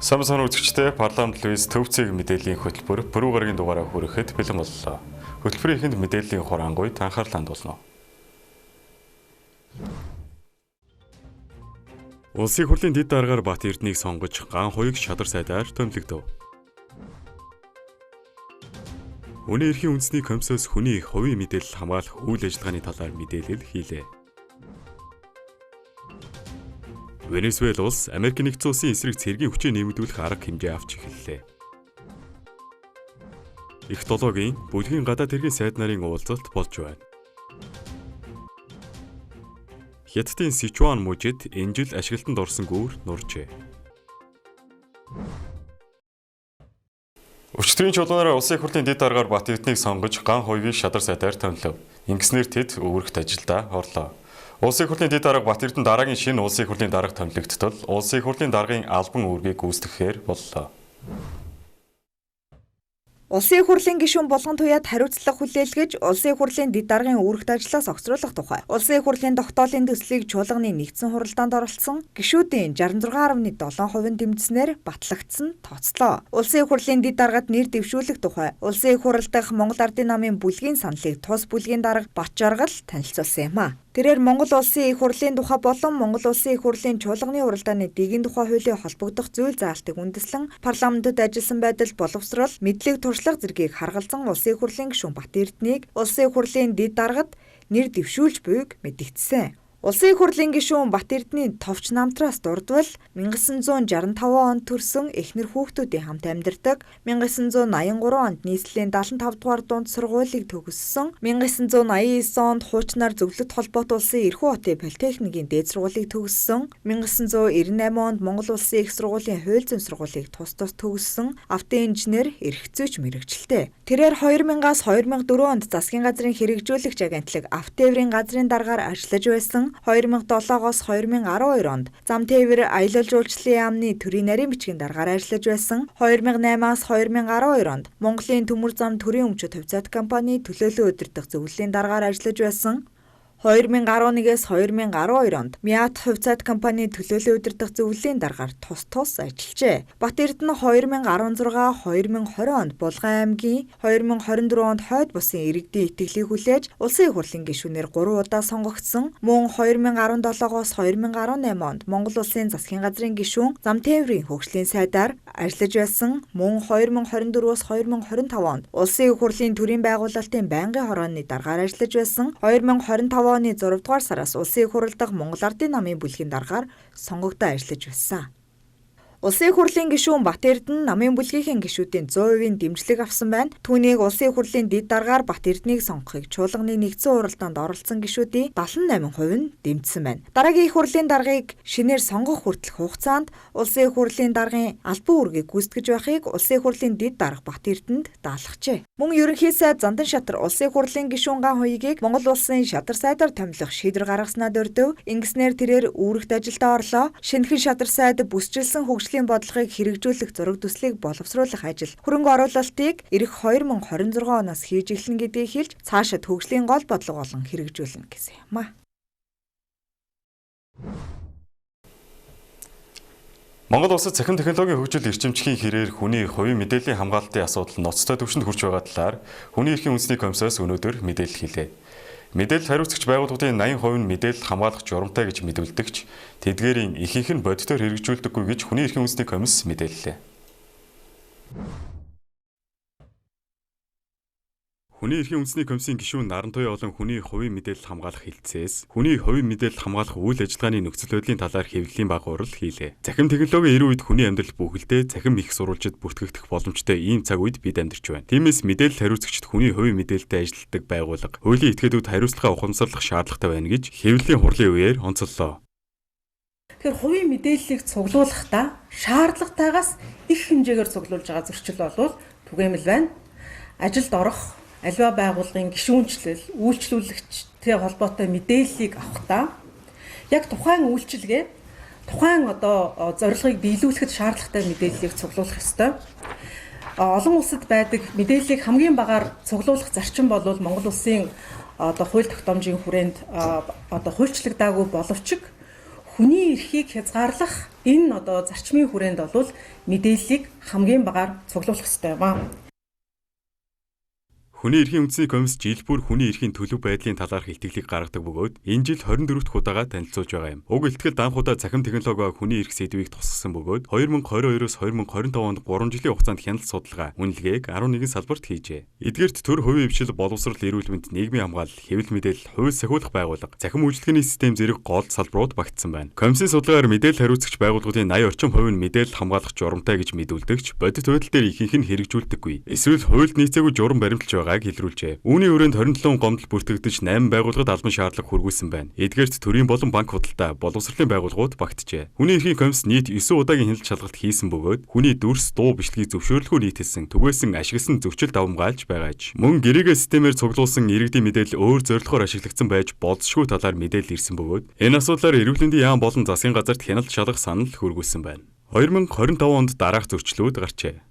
Самсан үзэгчтэй парламент Луис төвцөг мэдээллийн хөтөлбөр пүрэв гарагийн дугаараа хүрэхэд бэлэн боллоо. Хөтөлбөрийн эхэнд мэдээллийн хурангуйд анхаарлаа хандуулна. Улсын хурлын дэд даргаар Бат Эрдэнэийг сонгож ган хуйг шадар сайдаар томилогдов. Хүний эрхийн үндэсний комиссоос хүний хувийн мэдээлэл хамгаалах үйл ажиллагааны талаар мэдээлэл хийлээ. Венесуэл улс Америк нэгдсэн улсын эсрэг цэргийн хүчийг нэмэгдүүлэх арга хэмжээ авч эхэллээ. Их долоогийн бүлгийн гадаад хэргийн сайд нарын уулзалт болж байна. Хятадын Сичуан мужид энэ жил ашиглалтанд орсон гүүр нуржээ. Өчигдрийн чуулганаараа улсын хурлын дэд даргаар Бат Эрдэнэийг сонгож ган хуйгийг шадар сайдаар томилов. Ингэснээр тэд үүрэгт ажилдаа орлоо. Улсын хурлын дэд дарга Бат Эрдэнэ дараагийн шинэ улсын хурлын дарга томилогдтол улсын хурлын даргын албан үүргийг гүйцэтгэхээр боллоо. Улсын хурлын гишүүн болгон туяад хариуцлага хүлээлгэж, улсын хурлын дэд даргын үүрэгт ажлаас огцруулах тухай. Улсын хурлын тогтоолын төслийг чуулганы нэгдсэн хуралдаанд оролцсон гишүүдийн 66.7% нь дэмжснээр батлагдсан тооцлоо. Улсын хурлын дэд даргад нэр дэвшүүлэх тухай улсын хурал дахь Монгол Ардын намын бүлгийн саналыг тус бүлгийн дарга Бат Жаргал танилцуулсан юм а. Тэрээр Монгол Улсын их хурлын тухай болон Монгол Улсын их хурлын чуулганы хуралдааны дэгийн тухай хуулийн холбогдох зүйл заалтыг үндэслэн парламентод ажилласан байдал боловсрол, мэдлэг туршлага зэргийг харгалзан улсын их хурлын гишүүн Бат Эрдэнэийг улсын их хурлын дэд даргад нэр дэвшүүлж буйг мэдэгдсэн. Улсын их хурлын гишүүн Бат Эрдэнэний товч намтраас дурдвал 1965 онд төрсөн эхнэр хүүхдүүдийн хамт амьдардаг, 1983 онд нийслэлийн 75 дугаар дунд сургуулийг төгссөн, 1989 онд хуучнаар Зөвлөлт холбоот улсын Эрхүү хотын политехникийн дээд сургуулийг төгссөн, 1998 онд Монгол улсын их сургуулийн хууль зүйн сургуулийг тус төгссөн автоинженер, эрхцөөч мэргэжилтэй. Тэрээр 2000-аас 2004 онд засгийн газрын хэрэгжүүлэгч агентлаг Автоэврийн газрын даргаар ажиллаж байсан. 2007-оос 2012 онд зам тээвэр аялал жуулчлалын яамны төрийн нарийн бичгийн даргаар ажиллаж байсан. 2008-аас 2012 онд Монголын төмөр зам төрийн өмчөд хувьцаат компани төлөөлөл удирдах зөвлөлийн даргаар ажиллаж байсан. 2011-ээс 2012 онд Мят хувьцаат компани төлөөлөл удирдах зөвлөлийн даргаар тус ажиллажээ. Бат Эрдэнэ 2016-2020 онд Булган аймгийн, 2024 онд Хойд бусын иргэдийн итгэлийг хүлээж улсын их хурлын гишүүнээр 3 удаа сонгогдсон. Мөн 2017-оос 2018 онд Монгол улсын засгийн газрын гишүүн зам тээврийн хөгжлийн сайдаар ажиллаж байсан. Мөн 2024-оос 2025 онд улсын их хурлын төрийн байгуулалтын байнгын хорооны даргаар ажиллаж байсан. 2025 оны 6 дугаар сараас улсын их хурал дахь Монгол Ардын намын бүлгийн даргаар сонгогдоо ажиллаж байсан. Улсын их хурлын гишүүн Бат Эрдэнэ намын бүлгийн гишүүдийн 100% дэмжлэг авсан байна. Түүнийг улсын их хурлын дэд даргаар Бат Эрдэнэийг сонгохыг чуулганы нэгдсэн хуралдаанд оролцсон гишүүдийн 78% нь дэмжсэн байна. Дараагийн их хурлын даргыг шинээр сонгох хүртэлх хугацаанд улсын их хурлын даргын албан үүргийг гүйцэтгэж байхыг улсын их хурлын дэд дарга Бат Эрдэнэд даалгажээ. Мөн ерөнхий сайд Зандан Шатар улсын их хурлын гишүүн ган хуйгийг Монгол улсын шадар сайдаар томилох шийдвэр гаргаснаа дурдв. Ингэснээр тэрээр үүрэгт ажилдаа орлоо. Шинэхэн шадар сайд бүсчилсэн хөгжлийн бодлогыг хэрэгжүүлэх зураг төслийг боловсруулах ажил хөрөнгө оруулалтыг ирэх 2026 оноос хийж эхэлнэ гэдгийг хэлж цаашид хөгжлийн гол бодлого болон хэрэгжүүлнэ гэсэн юм а. Монгол улсад цахим технологийн хөгжил эрчимчхийн хэрээр хүний хувийн мэдээллийн хамгаалалтын асуудал ноцтой түвшинд хүрч байгаа талаар Хүний эрхийн үндэсний комиссоос өнөөдөр мэдээлэл хийлээ. Мэдээлэл хариуцагч байгууллагын 80% нь мэдээлэл хамгаалах журамтай гэж мэдүүлдэгч тэдгээрийн ихэнх нь бодитоор хэрэгжүүлдэггүй гэж Хүний эрхийн үндэсний комисс мэдээллээ. Хүний эрхийн үндэсний комиссийн гишүүн Наран Туяа болон хүний хувийн мэдээлэл хамгаалах хэлтсээс хүний хувийн мэдээлэл хамгаалах үйл ажиллагааны нөхцөл байдлын талаар хэвлэлийн багуурал хийлээ. Цахим технологийн эрүү үед хүний амьдрал бүхэлдээ цахим их сурвалжид бүртгэгдэх боломжтой ийм цаг үед бид амьдарч байна. Тиймээс мэдээлэл хариуцагчид хүний хувийн мэдээлэлтэй ажилладаг байгууллага хуулийн этгээдүүд хариуцлага ухамсарлах шаардлагатай байна гэж хэвлэлийн хурлын үеэр онцоллоо. Тэгэхээр хувийн мэдээллийг цуглуулахдаа шаардлагатайгаас их хэмжээгээр цуглуулж байгаа зөрчил бол түгээмэл байна. Ажилд орох аливаа байгууллагын гишүүнчлэл, үйлчлүүлэгчтэй холбоотой мэдээллийг авахдаа яг тухайн үйлчилгээ, тухайн зорилгыг биелүүлэхэд шаардлагатай мэдээллийг цуглуулах ёстой. Олон улсад байдаг мэдээллийг хамгийн багаар цуглуулах зарчим бол Монгол улсын хууль тогтоомжийн хүрээнд хуульчлагдаагүй боловч хүний эрхийг хязгаарлах энэ одоо зарчмын хүрээнд бол мэдээллийг хамгийн багаар цуглуулах ёстой юм аа. Хүний эрхийн үндэсний комисс жил бүр хүний эрхийн төлөв байдлын талаарх илтгэлийг гаргадаг бөгөөд энэ жил 24 дахь удаага танилцуулж байгаа юм. Уг илтгэл анх удаа цахим технологи ба хүний эрх сэдвийг тусгасан бөгөөд 2022-оос 2025 онд 3 жилийн хугацаанд хяналт судалгаа үнэлгээг 11 салбарт хийжээ. Эдгээрт төр хувийн хвшил, боловсрол, эрүүл мэнд, нийгмийн хамгаалал, хэвлэл мэдээлэл, хууль сахиулах байгууллага, цахим үйлчлэгээний систем зэрэг гол салбарууд багтсан байна. Комиссийн судалгаагаар мэдээлэл хариуцагч байгууллагын 80% нь мэдээлэл хамгаалах журамтай гэж мэдүүлдэгч бодит байдал дээр ихэнх нь хэрэгжүүлдэггүй. Эсвэл хуульд нийцээгүй журам баримталж байгааг илрүүлжээ. Үүний өрөөнд 27 гомдол бүртгэгдэж 8 байгууллагад албан шаардлага хүргүүлсэн байна. Эдгээрт төрийн болон банк худалдаа, боловсролын байгууллагууд багтжээ. Хүний эрхийн комисс нийт 9 удаагийн хяналт шалгалт хийсэн бөгөөд хүний дүрс, дуу, бичлэгийг зөвшөөрлгүй нийтэлсэн, түгээсэн, ашигласан зөрчил давамгаалж байгааж. Мөн гэрээгээ системээр цуглуулсан иргэдийн мэдээлэл өөр зорилгоор ашиглагдсан байж болзошгүй талаар мэдээлэл ирсэн бөгөөд энэ асуудлаар эрүүл мэндийн яам болон засгийн газарт хяналт шалгах санал хүргүүлсэн байна. 2025 онд дараах зөрчлүүд гарчээ.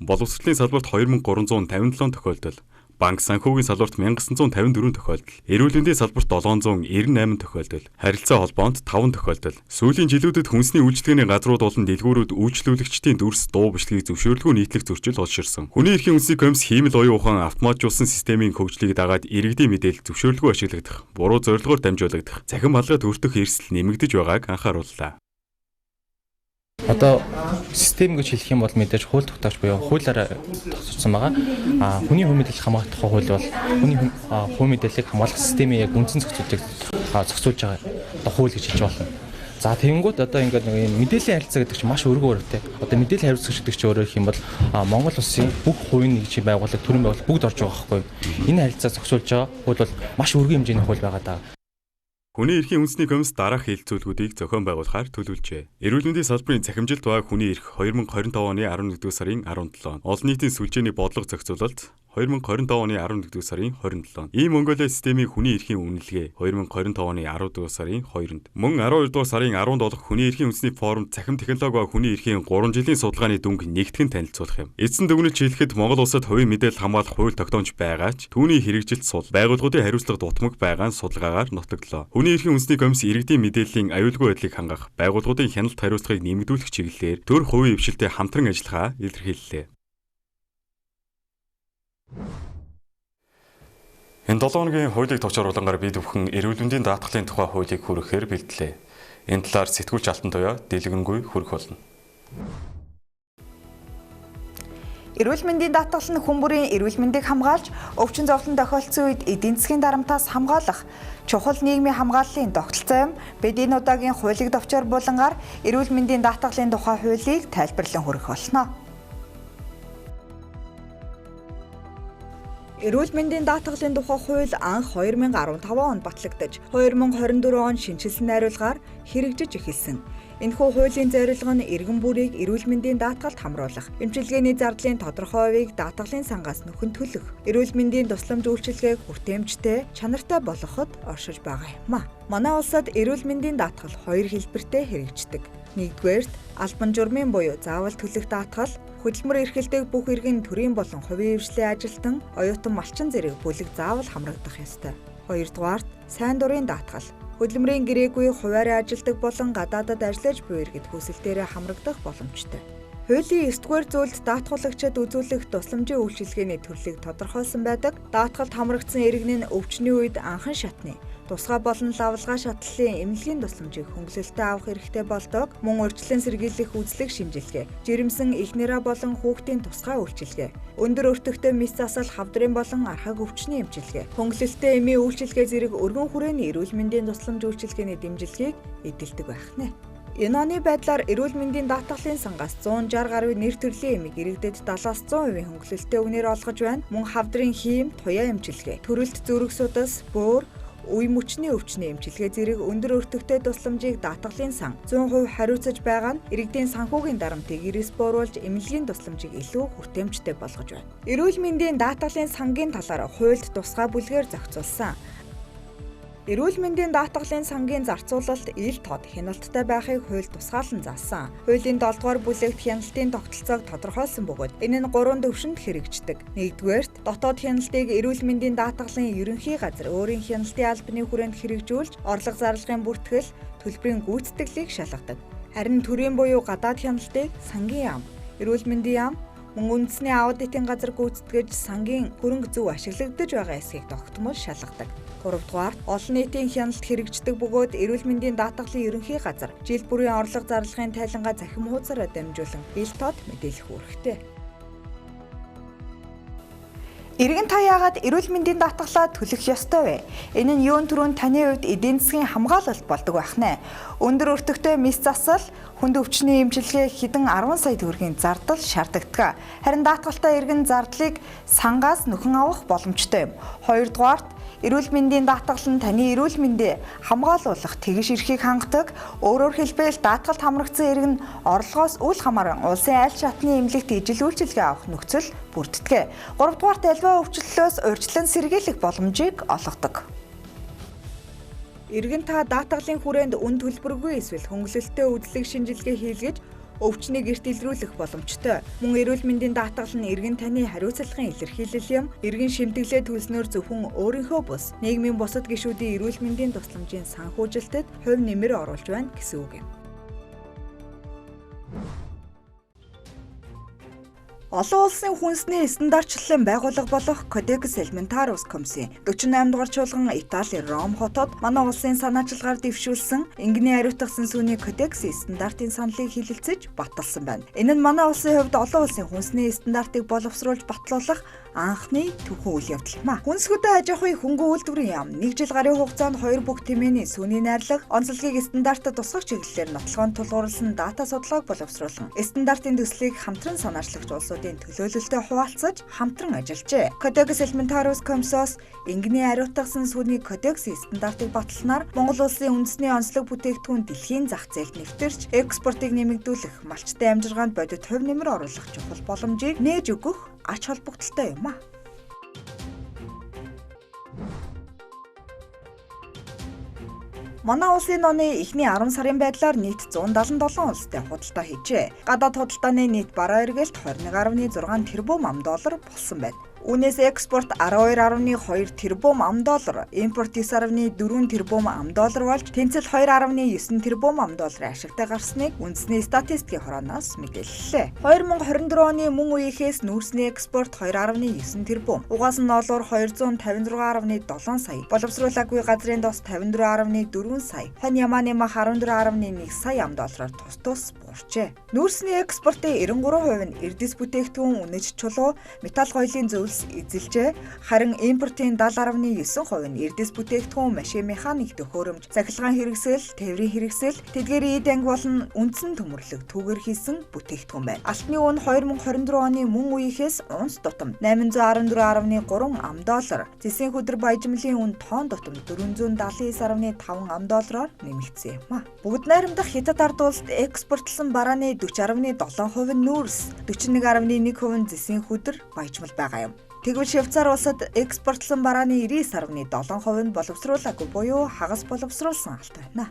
Боловсролын салбарт 2357 тохиолдол, банк санхүүгийн салбарт 1954 тохиолдол, эрүүл мэндийн салбарт 798 тохиолдол, харилцаа холбоонд 5 тохиолдол. Сүүлийн жилүүдэд хүнсний үйлчилгээний газрууд болон дэлгүүрүүд үйлчлүүлэгчдийн дүрс, дуу, бичлэгийг зөвшөөрлгүй нийтлэх зөрчил олширсан. Хүний эрхийн үндэсний комисс хиймэл оюун ухаан автоматжуулсан системийн хөгжлийг дагаад иргэдийн мэдээлэл зөвшөөрлгүй ашиглагдах, буруу зорилгоор дамжуулагдах, цахим халгаад өртөх эрсдэл нэмэгдэж байгааг анхаарууллаа. Одоо систем гэж хэлэх юм бол мэдээж хууль тогтоогч буюу хуулиараа тогтцсон байгаа. Хүний хувь мэдээлэл хамгаалах тухай хууль бол хүний хувь мэдээллийг хамгаалах системийн яг үндсэн зохицуултыг зохицуулж байгаа хууль гэж хэлж болно. За тэгэнгүүт одоо ингээд нэг мэдээллийн харилцаа гэдэг чинь маш өргөн үүрэгтэй. Одоо мэдээлэл хариуцлагч гэдэг чинь өөрөөр хэлэх юм бол Монгол улсын бүх хувийн нэгжийн байгууллага, төрийн байгууллага бүгд орж байгаа байхгүй. Энэ харилцаа зохицуулж байгаа хууль бол маш өргөн хэмжээний хууль байгаа даа. Хүний эрхийн үндэсний комисс дараах хэлэлцүүлгүүдийг зохион байгуулахаар төлөвлөжээ. Эрүүл мэндийн салбарын цахимжилт ба хүний эрх 2025 оны 11-р сарын 17. Олон нийтийн сүлжээний бодлого зохицуулалт 2025 оны 11-р сарын 27. Ийм Монголиа системийн хүний эрхийн үнэлгээ 2025 оны 10-р сарын 2-нд. Мөн 12-р сарын 17 хүний эрхийн үндэсний форумд цахим технологи ба хүний эрхийн 3 жилийн судалгааны дүнг нэгтгэн танилцуулах юм. Эцсийн дүгнэлт хэлэхэд Монгол улсад хувийн мэдээлэл хамгаалах хууль тогтоомж байгаа ч түүний хэрэгжилт сул байгууллагын хариуцлага дутмаг байгаа нь судалгаагаар нотогдлоо. Хүний эрхийн үндэсний комисс иргэдийн мэдээллийн аюулгүй байдлыг хангах, байгууллагын хяналт хариуцлагыг нэмэгдүүлэх чиглэлээр төр хувийн хвшилтэд хамтран ажиллахаа илэрхийллээ. Энэ 7 хоногийн хуулийг товч оруулангаар бид бүхэн эрүүл мэндийн даатгалын тухай хуулийг хүрэхээр бэлдлээ. Энэ талаар сэтгүүлч Алтан туяа дэлгэрэнгүй хүрэх болно. Эрүүл мэндийн даатгал нь хүн бүрийн эрүүл мэндийг хамгаалж, өвчин зовлон тохиолдсон үед эдийн засгийн дарамтаас хамгаалах чухал нийгмийн хамгааллын тогтолцоо юм. Бид энэ удаагийн хуулийг товчоор булангаар эрүүл мэндийн даатгалын тухай хуулийг тайлбарлан хүргэх болно. Эрүүл мэндийн даатгалын тухай хууль анх 2015 онд батлагдаж, 2024 он шинжилсэн найруулгаар хэрэгжиж эхэлсэн. Энэхүү хуулийн зорилго нь иргэн бүрийг эрүүл мэндийн даатгалд хамруулах, эмчилгээний зардлын тодорхой хувийг даатгалын сангаас нөхөн төлөх, эрүүл мэндийн тусламж үйлчилгээг хүртээмжтэй, чанартай болгоход оршиж байгаа юм. Манай улсад эрүүл мэндийн даатгал хоёр хэлбэртэй хэрэгждэг. Нэгдүгээрт албан журмын буюу заавал төлөх даатгал, хөдөлмөр эрхэлдэг бүх иргэн төрийн болон хувийн хвшлийн ажилтан, оюутан малчин зэрэг бүлэг заавал хамрагдах ёстой. Хоёрдугаарт сайн дурын даатгал. Хөдөлмөрийн гэрээгүй хуваарь ажилдаг болон гадаадад ажиллаж буй иргэд хүсэлтээрээ хамрагдах боломжтой. Хуулийн 9-р зүйлд даатгуулагчид үзүүлэх тусламжийн үйлчилгээний төрлийг тодорхойлсон байдаг. Даатгалд хамрагдсан иргэн нь өвчний үед анхан шатны тусгай болон лавлгаа шатлалын эмнэлгийн тусламжийг хөнгөлөлтөд авах хэрэгтэй болдог. Мөн урьдчилан сэргийлэх үзлэг шинжилгээ, жирэмсэн эхнэрээ болон хүүхдийн тусгай үйлчилгээ, өндөр өртөгтэй мэс засал хавдрын болон архаг өвчний эмчилгээ, хөнгөлөлтөд эмийн үйлчилгээ зэрэг өргөн хүрээний эрүүл мэндийн тусламж үйлчилгээний дэмжлэгийг эдэлдэг байх нэ. Энэ оны байдлаар эрүүл мэндийн даатгалын сангаас 160 гаруй нэр төрлийн эмийг иргэдэд 70-100% хөнгөлөлтөд үнээр олгож байна. Мөн хавдрын хийм, туяа эмчилгээ, төрөлт зүрх судас, бөөр, үе мөчний өвчний эмчилгээ зэрэг өндөр өртөгтэй тусламжийг даатгалын сан 100% хариуцаж байгаа нь иргэдийн санхүүгийн дарамтыг эрс бууруулж эмнэлгийн тусламжийг илүү хүртээмжтэй болгож байна. Эрүүл мэндийн даатгалын сангийн талаар хуульд тусгай бүлгээр зохицуулсан. Эрүүл мэндийн даатгалын сангийн зарцуулалт ил тод хяналттай байхыг хууль тусгаалan заасан. Хуулийн 7 дугаар бүлэгт хяналтын тогтолцоог тодорхойлсон бөгөөд энэ нь 3 төвшөнд хэрэгждэг. 1-р дотоод хяналтыг эрүүл мэндийн даатгалын ерөнхий газар өөрийн хяналтын албаны хүрээнд хэрэгжүүлж, орлого зарлагын бүртгэл, төлбөрийн гүйцэтгэлийг шалгадаг. Харин төрийн буюу гадаад хяналтыг сангийн яам, эрүүл мэндийн яам, мөн үндэсний аудитын газар гүйцэтгэж сангийн хөрөнгө зөв ашиглагдаж байгаа эсхийг тогтмол шалгадаг. 3-дугаар олон нийтийн хяналт хэрэгждэг бөгөөд эрүүл мэндийн даатгалын ерөнхий газар жил бүрийн орлого зарлагын тайлангаа захим хуудасаараа дамжуулан ил тод мэдээлэх үүрэгтэй. Иргэн та яагаад эрүүл мэндийн даатгалаа төлөх ёстой вэ? Энэ нь юун түрүүнд таны хувьд эдийн засгийн хамгаалалт болдог байх нэ. Өндөр өртөгтэй мис засал, хүнд өвчний эмчилгээ хэдэн 10 сая төгрөгийн зардал шаарддаг. Харин даатгалтай иргэн зардлыг сангаас нөхөн авах боломжтой юм. 2-дугаарт эрүүл мэндийн даатгал нь таны эрүүл мэндийг хамгаалуулах тэгш эрхийг хангадаг. Өөрөөр хэлбэл даатгалд хамрагдсан иргэн орлогоос үл хамааран улсын аль шатны эмнэлэгт ижил үйлчилгээ авах нөхцөл бүрддэг. 3-дугаарт альва өвчлөлөөс урьдчилан сэргийлэх боломжийг олгодог. Иргэн та даатгалын хүрээнд үн төлбөргүй эсвэл хөнгөлөлттэй үзлэг шинжилгээ хийлгэж өвчнийг эрт илрүүлэх боломжтой. Мөн эрүүл мэндийн даатгал нь иргэн таны хариуцлагын илэрхийлэл юм. Иргэн шимтгэлээ төлснөөр зөвхөн өөрийнхөө бус, нийгмийн бусад гишүүдийн эрүүл мэндийн тусламжийн санхүүжилтэд хувь нэмэр оруулж байна гэсэн үг юм. Олон улсын хүнсний стандартчлалын байгууллага болох Codex Alimentarius Commission 48 дугаар чуулган Итали Ром хотод манай улсын санаачилгаар дэвшүүлсэн энгэний ариутгах сүнсний Codex стандартын саналыг хилэлцэж баталсан байна. Энэ нь манай улсын хувьд олон улсын хүнсний стандартыг боловсруулж батлуулах анхны түүхэн үйл явдал юм а. Хүнсгүдэ аж ахуйн хөнгөн үйлдвэрийн яам 1 жил гарын хугацаанд 2 бүх тэмээний сүүний найрлага, онцлогийг стандартад тусгах чиглэлээр нотлохонд тулгуурласан дата судалгааг боловсруулсан. Стандартын төслийг хамтран санаачлагч улсуудын төлөөлөлтөд хуваалцаж хамтран ажиллажээ. Codex Alimentarius Commission-с энгэний ариутгах сүнсний Codex стандартыг баталснаар Монгол улсын үндэсний онцлог бүтээгдэхүүн дэлхийн зах зээлд нэвтэрч, экспортыг нэмэгдүүлэх, малчтай амжиргаанд бодит хувь нэмэр оруулах чухал боломжийг нээж өгөх ач холбогдолтой юм а. Манай улсын оны эхний 10 сарын байдлаар нийт 177 улстай худалдаа хийжээ. Гадаад худалдааны нийт бараа эргэлт 21.6 тэрбум $, болсон байна. Үүнээс экспорт 12.2 тэрбум $, импорт 9.4 тэрбум $, болж тэнцэл 2.9 тэрбум $-ийн ашигтай гарсныг үндэсний статистикийн хорооноос мэдээллээ. 2024 оны мөн үеийнхээс нүүрсний экспорт 2.9 тэрбум, угаас нь олоор 256.7 сая, боловсруулаагүй газрын дос 54.4 сая, хонь ямааны мах 14.1 сая $-аар тус буурчээ. Нүүрсний экспортын 93% нь эрдэс бүтээгдэхүүн, үнэч чулуу, металл гоёлын зөвлөс эзэлжээ. Харин импортын 70.9% нь эрдэс бүтээгдэхүүн, машин механик төхөөрөмж, цахилгаан хэрэгсэл, тээврийн хэрэгсэл, тэдгээрийн эд анги болон үндсэн төмөрлөг түүгээр хийсэн бүтээгдэхүүн байна. Алтны үн 2024 оны мөн үеийнхээс унц тутам $814.3 $, зэсийн хөдөр баяжмлын үн тонн тутам $479.5 нэмэгдсэн юм а. Бүгд найрамдах Хятад ард улсад экспортлсон барааны 40.7% нь нүүрс, 41.1% нь зэсийн хөдөр баяжмал байгаа юм. Тэгвэл Швейцар улсад экспортлсон барааны 99.7% нь боловсруулаагүй буюу хагас боловсруулсан алт байна.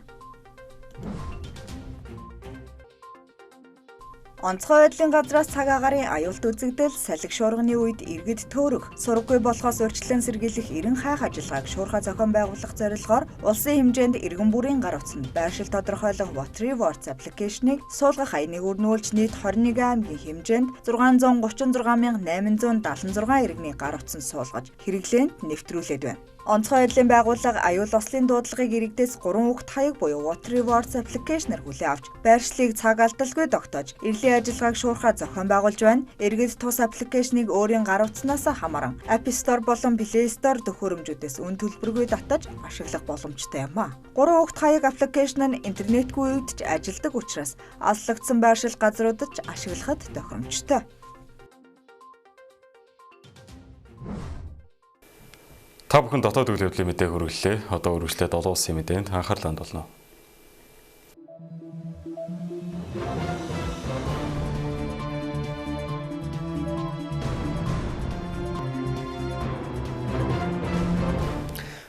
Онцгой байдлын газраас цаг агарын аюулт үзэгдэл, салхи шуурганы үед иргэд төөрөх, сургаггүй болохоос урьдчилан сэргийлэх эрен хайх ажиллагааг шуурхай зохион байгуулах зорилгоор улсын хэмжээнд иргэн бүрийн гар утсанд байршил тодорхойлох Water Rewards аппликейшнийг суулгах аяныг өрнүүлж нийт 21 аймгийн хэмжээнд 638,876 иргэний гар утсан суулгаж хэрэглээнд нэвтрүүлээд байна. Онцгой байдлын байгууллага аюул ослын дуудлагыг иргэдээс 3 угт хаяг буюу Water Rewards аппликейшнээр хүлээн авч байршлыг цаг алдалгүй тогтоож иргэлийн ажиллагааг шуурхай зохион байгуулж байна. Иргэд тус аппликейшнийг өөрийн гар утснаас хамааран App Store болон Play Store төхөөрөмжүүдээс үн төлбөргүй татаж ашиглах боломжтой юм а. 3 угт хаяг аппликейшн нь интернетгүй үед ч ажилладаг учраас алслагдсан байршил газруудад ч ашиглахад тохиромжтой. Та бүхэн дотоод үйл явдлын мэдээг хүргэлээ. Одоо үргэлжлээд олон улсын мэдээнд анхаарлаа хандуулна.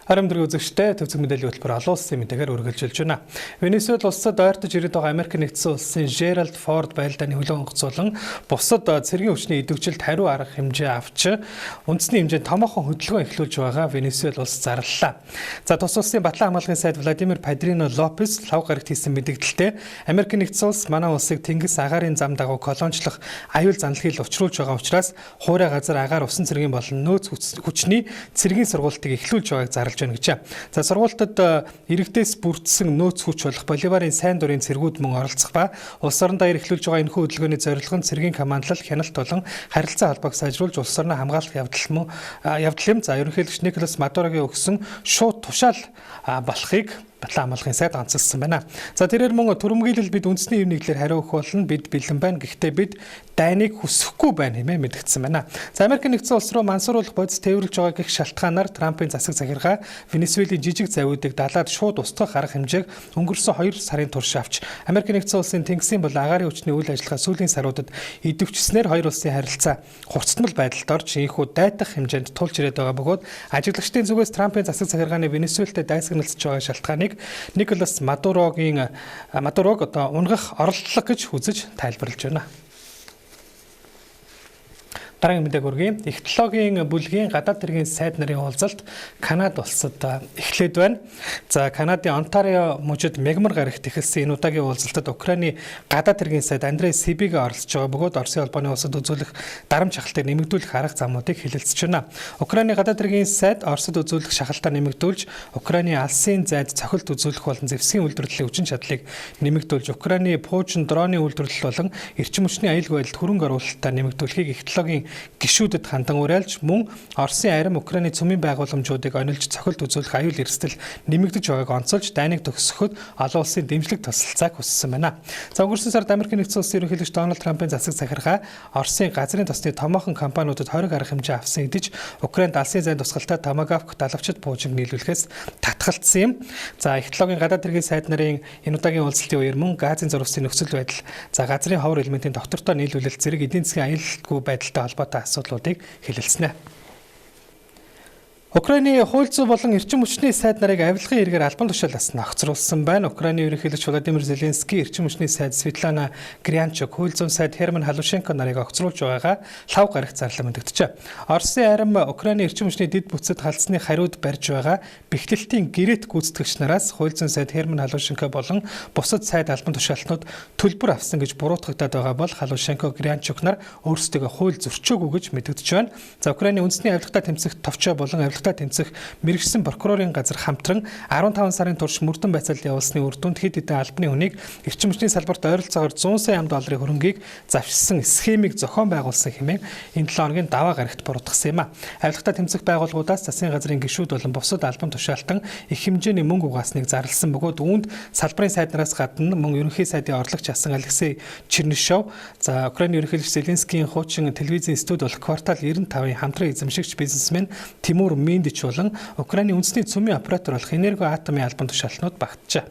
Арамдрын үзэгчтэй төвцөг мэдээллийн хөтөлбөр олон улсын мэдээгээр үргэлжилж байна. Венесуэл улсад ойртож ирээд байгаа Америк нэгдсэн улсын Жеральд Форд байлдааны хөлөг онгоцуулан бусад цэргийн хүчний идэвхжүүлэлт хариу арга хэмжээ авч үндэсний хэмжээнд томоохон хөдөлгөөн эхлүүлж байгаа Венесуэл улс зарлалаа. За тус улсын батлан хамгааллын сайд Владимир Падрино Лопес лав гарагт хийсэн мэдээлэлдээ Америк нэгдсэн улс манай улсыг тэнгис агаарын зам дагуу колоничлох аюул заналхийл учруулж байгаа учраас хуурай газар агаар усан цэргийн болон нөөц хүчний цэргийн сургуулийг эхлүүлж байгааг зарлалаа байна гэж. За сургуультад иргэдээс бүрдсэн нөөц хүч болох Боливарын сайн дурын цэргүүд мөн оролцох ба улс орон даяар эхлүүлж байгаа энэхүү хөдөлгөөний зорилго нь цэргийн командлал, хяналт болон харилцаа холбоог сайжруулж улс орноо хамгаалах явдал юм. За ерөнхийлөгч Николас Мадурогийн өгсөн шууд тушаал болохыг батлан хамгааллын сайд онцлсан байна. За тэрээр мөн түрэмгийлэл бид үндэсний хэв нийтлэр хариу өгөх болно. Бид бэлэн байна. Гэхдээ бид дайныг хүсэхгүй байна хэмээн мэдгдсэн байна. За Америк нэгдсэн улс руу мансууруулах бодис тээвэрлэж байгаа гэх шалтгаанаар Трампын засаг захиргаа Венесуэлийн жижиг завиудыг далаад шууд устгах арга хэмжээг өнгөрсөн 2 сарын турш авч Америк нэгдсэн улсын тэнгисийн болон агаарын хүчний үйл ажиллагаа сүүлийн саруудад идэвхжснээр хоёр улсын харилцаа хурцтмал байдалд орж ийхүү дайтах хэмжээнд тулж ирээд байгаа бөгөөд ажиглагчдын зүгээс Трампын засаг захиргааны Венесуэлтэй дайсагналцж байгаа шалтгааныг Николас Мадурог одоо унгах оролдлого гэж үзэж тайлбарлаж байна. Дараагийн мэдээг хүргэе. Технологийн бүлгийн гадаад хэргийн сайд нарын уулзалт Канада улсад эхлээд байна. За Канадын Онтарио мужид мягмар гарагт эхэлсэн энэ удаагийн уулзалтад Украины гадаад хэргийн сайд Андрей Сибига оролцож байгаа бөгөөд Оросын холбооны улсад үзүүлэх дарамт шахалтыг нэмэгдүүлэх арга замуудыг хэлэлцэж байна. Украины гадаад хэргийн сайд Оросд үзүүлэх шахалтаа нэмэгдүүлж, Украины алсын зайд цохилт үзүүлэх болон зэвсгийн үйлдвэрлэлийн хүчин чадлыг нэмэгдүүлж, Украины пуужин дроны үйлдвэрлэл болон эрчим хүчний аюулгүй байдалд хөрөнгө оруулалтаа нэмэгдүүлэхийг их технологийн гишүүдэд хандан уриалж мөн Оросын арим Украины цөмийн байгууламжуудыг онилж цохилт үзүүлэх аюул эрсдэл нэмэгдэж байгааг онцолж дайныг төгсгөхөд олон улсын дэмжлэг тусалцааг хүссэн байна. За өнгөрсөн сард Америк нэгдсэн улсын ерөнхийлөгч Дональд Трампын засаг захиргаа Оросын газрын тосны томоохон компаниудад 20 арга хэмжээ авсан гэдэж Украинд алсын зайн тусгалтаа Томагавк далавчид буужинг нийлүүлэхээс татгалцсан юм. За их технологийн гадаад хэргийн сайд нарын энэ удаагийн уулзалтын үеэр мөн газын зурвсын нөхцөл байдал, за газрын ховор элементийн доктортой нийлүүлэлт зэрэг эдийн засгийн аюулгүй байдалтай холбоотой асуудлуудыг хэлэлцэнэ. Украины хууль зүйн болон эрчим хүчний сайд нарыг авилгын эргээр албан тушаалаас нохцруулсан байна. Украины ерөнхийлөгч Владимир Зеленский, эрчим хүчний сайд Светлана Грянчук, хууль зүйн сайд Херман Халушенко нарыг огцруулж байгаагаа лав гарагт зарлаа мэдэгдэжээ. Оросын арим Украины эрчим хүчний дэд бүтцэд халдсны хариуд барьж байгаа бэхлэлтийн гэрээт гүйцэтгэгч нараас хууль зүйн сайд Херман Халушенко болон бусад сайд албан тушаалтнууд төлбөр авсан гэж буруутгагдаад байгаа бол Халушенко, Грянчук нар өөрсдөө хууль зөрчөөгүй гэж мэдэгдэж байна. За Украины үндэсний авилгатаа тэмцэх товчоо болон тэмцэх мэргэжсэн прокурорын газар хамтран 15 сарын турш мөрдөн байцаалд явуулсны үр дүнд хэд хэдэн албаны хүнийг эрчим хүчний салбарт ойролцоогоор 100 сая $100 хөрөнгийг завшсан схемийг зохион байгуулсан хэмээн энэ 7 хоногийн даваа гарагт буруутгасан юм а. Авилгатаа тэмцэх байгууллагуудаас засгийн газрын гишүүд болон бусад албан тушаалтан их хэмжээний мөнгө угаасныг зарласан бөгөөд үүнд салбарын сайднараас гадна мөн ерөнхий сайдын орлогч асан Алексей Чернышов, за Украины ерөнхийлөгч Зеленскийн хуучин телевизийн студи болох Квартал 95-ын хамтран эзэмшигч бизнесмен Тимур Миндич болон Украины үндэсний цөмийн оператор болох Энергоатомын албан тушаалтнууд багтжээ.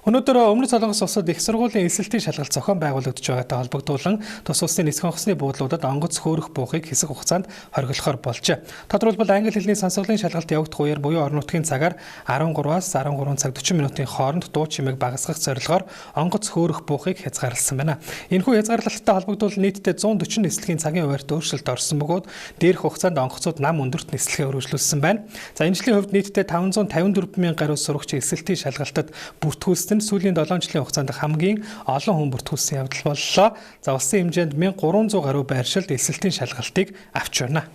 Өнөөдөр Өмнөд Солонгос улсад их сургуулийн эсэлтийн шалгалт зохион байгуулагдж байгаатай холбогдуулан тус улсын нисэх онгоцны буудлуудад онгоц хөөрөх буухыг хэсэг хугацаанд хориглохоор болжээ. Тодорхойлбол англи хэлний сонсголын шалгалт явагдах үеэр буюу орон нутгийн цагаар 13-аас 13 цаг 40 минутын хооронд дуу чимээг багасгах зорилгоор онгоц хөөрөх буухыг хязгаарласан байна. Энэхүү хязгаарлалттай холбогдуулан нийтдээ 140 нислэгийн цагийн хуваарьт өөрчлөлт орсон бөгөөд дээрх хугацаанд онгоцууд нам өндөрт нислэгээ өргөжлүүлсэн байна. За энэ жилийн хувьд нийтдээ 554 мянган гаруй сурагч эсэлтийн шалгалтад бүртгүүлсэн сүүлийн 7 жилийн хугацаанд хамгийн олон хүн бүртгүүлсэн явдал боллоо. За улсын хэмжээнд 1300 гаруй байршилд эсэлтийн шалгалтыг авч байна.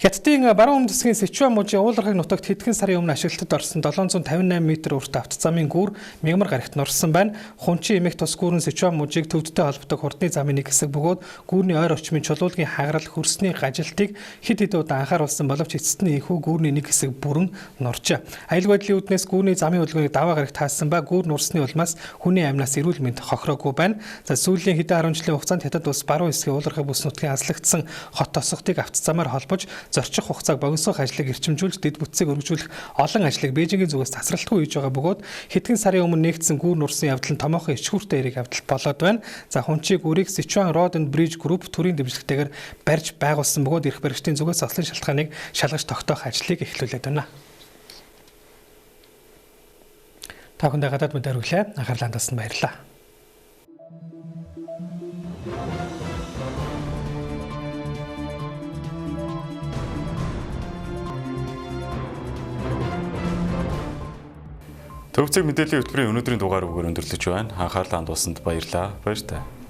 Хятадын баруун өмнөдсгийн Сычуан мужийн уулархаг нутагт хэдхэн сарын өмнө ашиглалтад орсон 758 м урт автозамын гүүр мягмар гарагт нурсан байна. Хунчин эмэх тус гүүрэн Сычуан мужийг төвдтэй холбодог хурдны замын нэг хэсэг бөгөөд гүүрний ойр орчмын чулуулгын хагарал хөрсний гажилтыг хэд хэд удаа анхааруулсан боловч эцэст нь ихүү гүүрний нэг хэсэг бүрэн нуржээ. Аюулгүй байдлын үүднээс гүүрний замын хөдөлгөөнийг даваа гарагт хаасан ба гүүр нурсны улмаас хүний амнаас эрүүл мэнд хохироогүй байна. За сүүлийн хэдэн 10 жилийн хугацаанд Хятад улс баруун хэсгийн уулархаг бүс нутгийн азлагдсан хот тосготыг автозамаар холбож зорчих хугацааг богиносох ажлыг эрчимжүүлж дэд бүтцийг өргөжүүлэх олон ажлыг Бээжингийн зүгээс тасралтгүй хийж байгаа бөгөөд хэдхэн сарын өмнө нэгдсэн гүүр нурсан явдал нь томоохон ичгүүртэй эерэг явдал болоод байна. За Хунчиг үрийг Sichuan Road and Bridge Group төрийн дэмжлэгтэйгээр барьж байгуулсан бөгөөд эрх баригчдын зүгээс ослын шалтгааныг шалгаж тогтоох ажлыг эхлүүлээд байна. Та бүхэндээ гадаад мэдээ хүргэлээ. Анхаарлаа хандуулсанд баярлалаа. Төвцөг мэдээллийн хөтөлбөрийн өнөөдрийн дугаар үгээр өндөрлөж байна. Анхаарлаа хандуулсанд баярлалаа. Баяр таа.